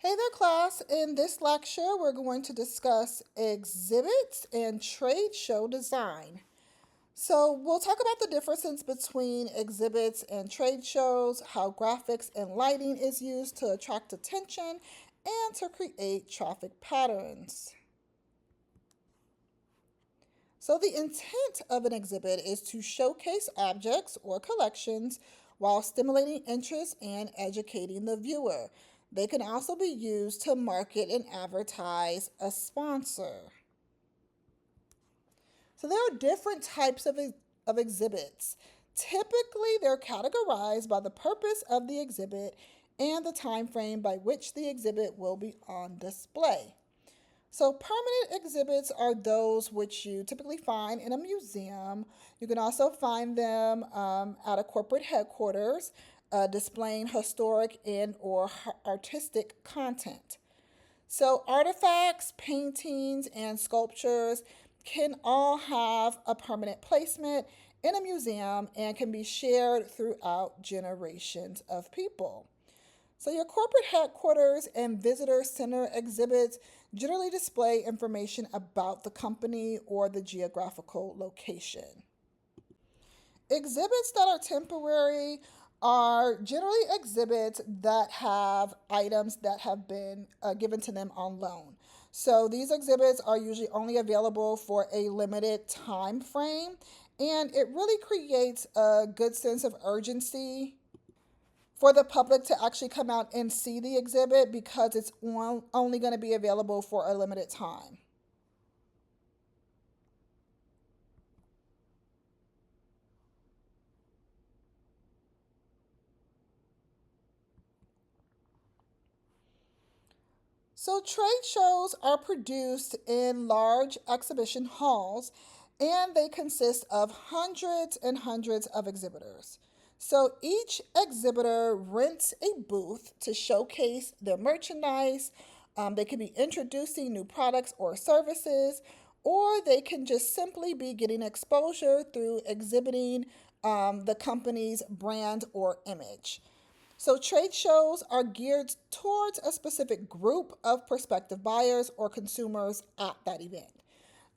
Hey there, class. In this lecture, we're going to discuss exhibits and trade show design. So, we'll talk about the differences between exhibits and trade shows, how graphics and lighting is used to attract attention, and to create traffic patterns. So, the intent of an exhibit is to showcase objects or collections while stimulating interest and educating the viewer. They can also be used to market and advertise a sponsor. So, there are different types of exhibits. Typically, they're categorized by the purpose of the exhibit and the time frame by which the exhibit will be on display. So, permanent exhibits are those which you typically find in a museum. You can also find them at a corporate headquarters, displaying historic and or artistic content. So, artifacts, paintings, and sculptures can all have a permanent placement in a museum and can be shared throughout generations of people. So, your corporate headquarters and visitor center exhibits generally display information about the company or the geographical location. Exhibits that are temporary are generally exhibits that have items that have been given to them on loan. So these exhibits are usually only available for a limited time frame, and it really creates a good sense of urgency for the public to actually come out and see the exhibit because it's only going to be available for a limited time. So, trade shows are produced in large exhibition halls and they consist of hundreds and hundreds of exhibitors. So, each exhibitor rents a booth to showcase their merchandise. They could be introducing new products or services, or they can just simply be getting exposure through exhibiting the company's brand or image. So, trade shows are geared towards a specific group of prospective buyers or consumers at that event.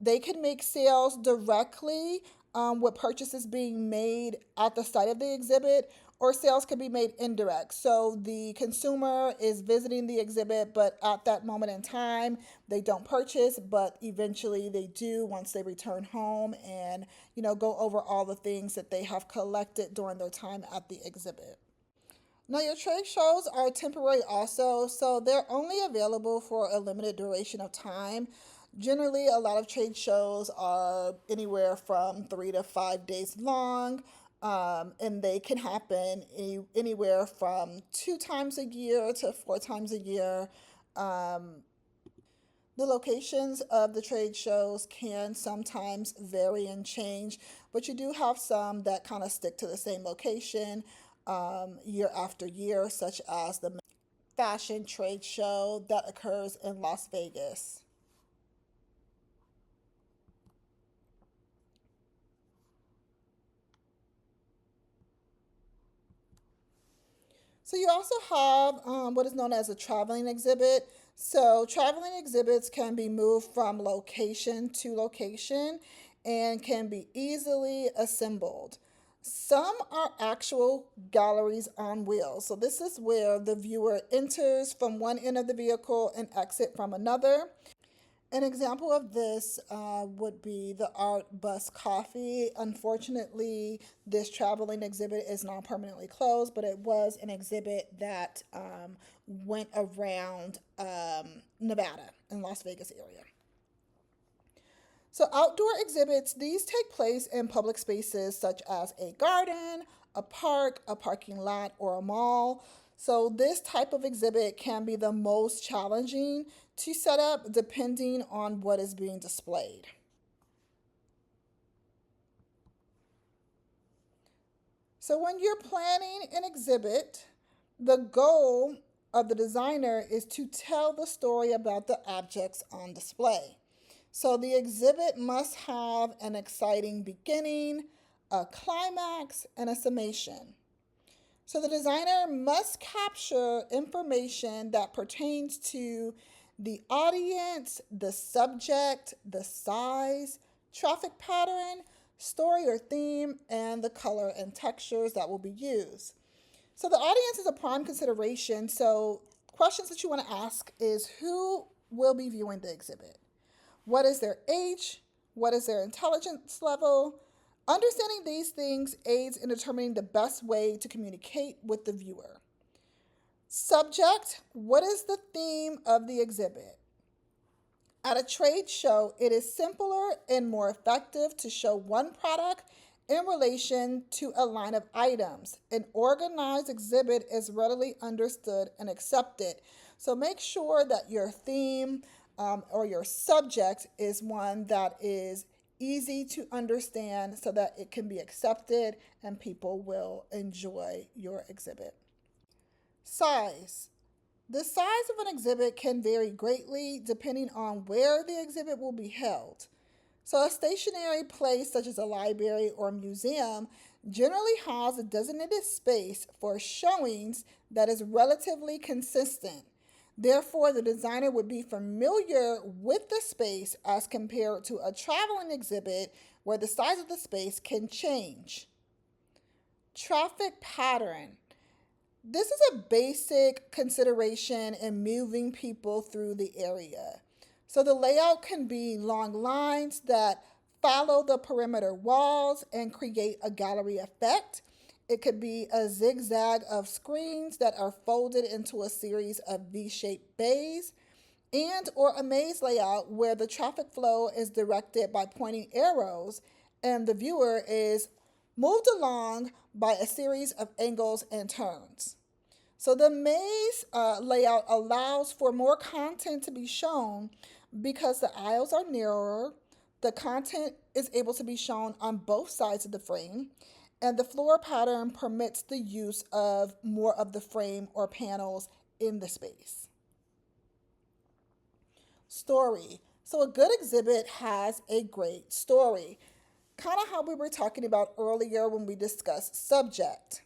They can make sales directly with purchases being made at the site of the exhibit, or sales can be made indirect. So, the consumer is visiting the exhibit, but at that moment in time, they don't purchase, but eventually they do once they return home and go over all the things that they have collected during their time at the exhibit. Now, your trade shows are temporary also, so they're only available for a limited duration of time. Generally, a lot of trade shows are anywhere from 3 to 5 days long, and they can happen anywhere from 2 times a year to 4 times a year. Um, the locations of the trade shows can sometimes vary and change, but you do have some that kind of stick to the same location year after year, such as the fashion trade show that occurs in Las Vegas. So you also have what is known as a traveling exhibit. So traveling exhibits can be moved from location to location and can be easily assembled. Some are actual galleries on wheels. So this is where the viewer enters from one end of the vehicle and exit from another. An example of this would be the Art Bus Coffee. Unfortunately, this traveling exhibit is now permanently closed, but it was an exhibit that went around Nevada and Las Vegas area. So, outdoor exhibits, these take place in public spaces such as a garden, a park, a parking lot, or a mall. So, this type of exhibit can be the most challenging to set up depending on what is being displayed. So, when you're planning an exhibit, the goal of the designer is to tell the story about the objects on display. So the exhibit must have an exciting beginning, a climax, and a summation. So the designer must capture information that pertains to the audience, the subject, the size, traffic pattern, story or theme, and the color and textures that will be used. So the audience is a prime consideration. So questions that you want to ask is who will be viewing the exhibit? What is their age? What is their intelligence level? Understanding these things aids in determining the best way to communicate with the viewer. Subject, what is the theme of the exhibit? At a trade show, it is simpler and more effective to show one product in relation to a line of items. An organized exhibit is readily understood and accepted. So make sure that your theme or your subject is one that is easy to understand so that it can be accepted and people will enjoy your exhibit. Size. The size of an exhibit can vary greatly depending on where the exhibit will be held. So, a stationary place such as a library or museum generally has a designated space for showings that is relatively consistent. Therefore, the designer would be familiar with the space as compared to a traveling exhibit where the size of the space can change. Traffic pattern. This is a basic consideration in moving people through the area. So the layout can be long lines that follow the perimeter walls and create a gallery effect. It could be a zigzag of screens that are folded into a series of V-shaped bays, and or a maze layout where the traffic flow is directed by pointing arrows and the viewer is moved along by a series of angles and turns. So the maze layout allows for more content to be shown because the aisles are narrower, the content is able to be shown on both sides of the frame, and the floor pattern permits the use of more of the frame or panels in the space. Story. So a good exhibit has a great story. Kind of how we were talking about earlier when we discussed subject.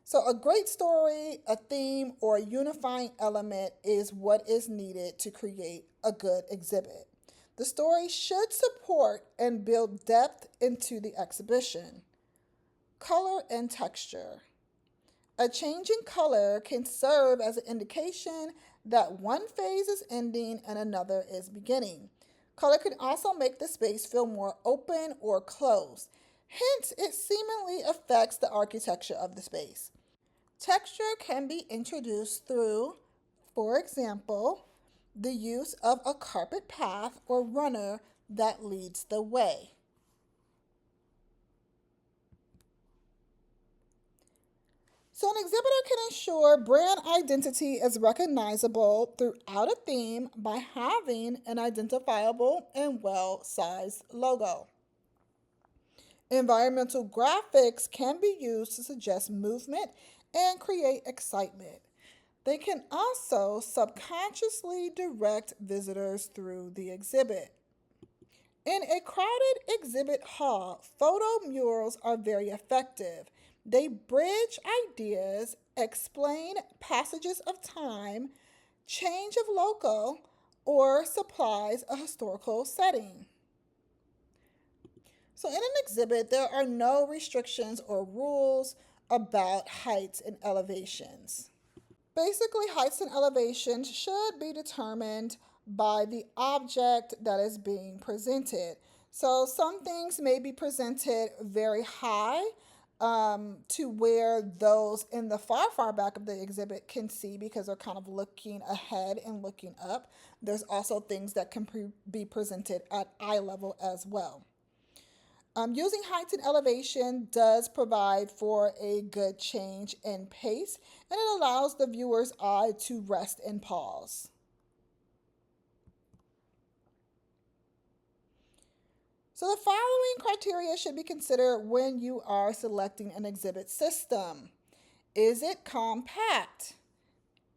So a great story, a theme, or a unifying element is what is needed to create a good exhibit. The story should support and build depth into the exhibition. Color and texture. A change in color can serve as an indication that one phase is ending and another is beginning. Color can also make the space feel more open or closed. Hence, it seemingly affects the architecture of the space. Texture can be introduced through, for example, the use of a carpet path or runner that leads the way. So, an exhibitor can ensure brand identity is recognizable throughout a theme by having an identifiable and well sized logo. Environmental graphics can be used to suggest movement and create excitement. They can also subconsciously direct visitors through the exhibit. In a crowded exhibit hall, photo murals are very effective. They bridge ideas, explain passages of time, change of local, or supplies a historical setting. So, in an exhibit, there are no restrictions or rules about heights and elevations. Basically, heights and elevations should be determined by the object that is being presented. So some things may be presented very high to where those in the far, far back of the exhibit can see because they're kind of looking ahead and looking up. There's also things that can be presented at eye level as well. Using heights and elevation does provide for a good change in pace and it allows the viewer's eye to rest and pause. So, the following criteria should be considered when you are selecting an exhibit system. Is it compact?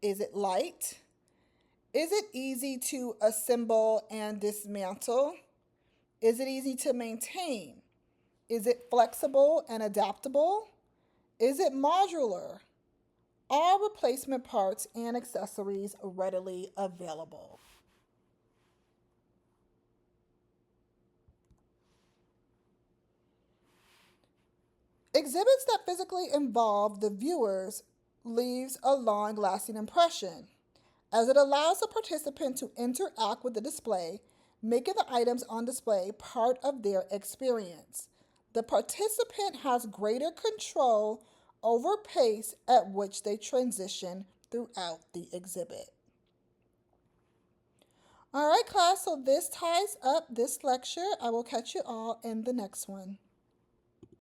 Is it light? Is it easy to assemble and dismantle? Is it easy to maintain? Is it flexible and adaptable? Is it modular? all replacement parts and accessories readily available. Exhibits that physically involve the viewers leaves a long-lasting impression, as it allows the participant to interact with the display, making the items on display part of their experience. The participant has greater control over pace at which they transition throughout the exhibit. All right, class, so this ties up this lecture. I will catch you all in the next one.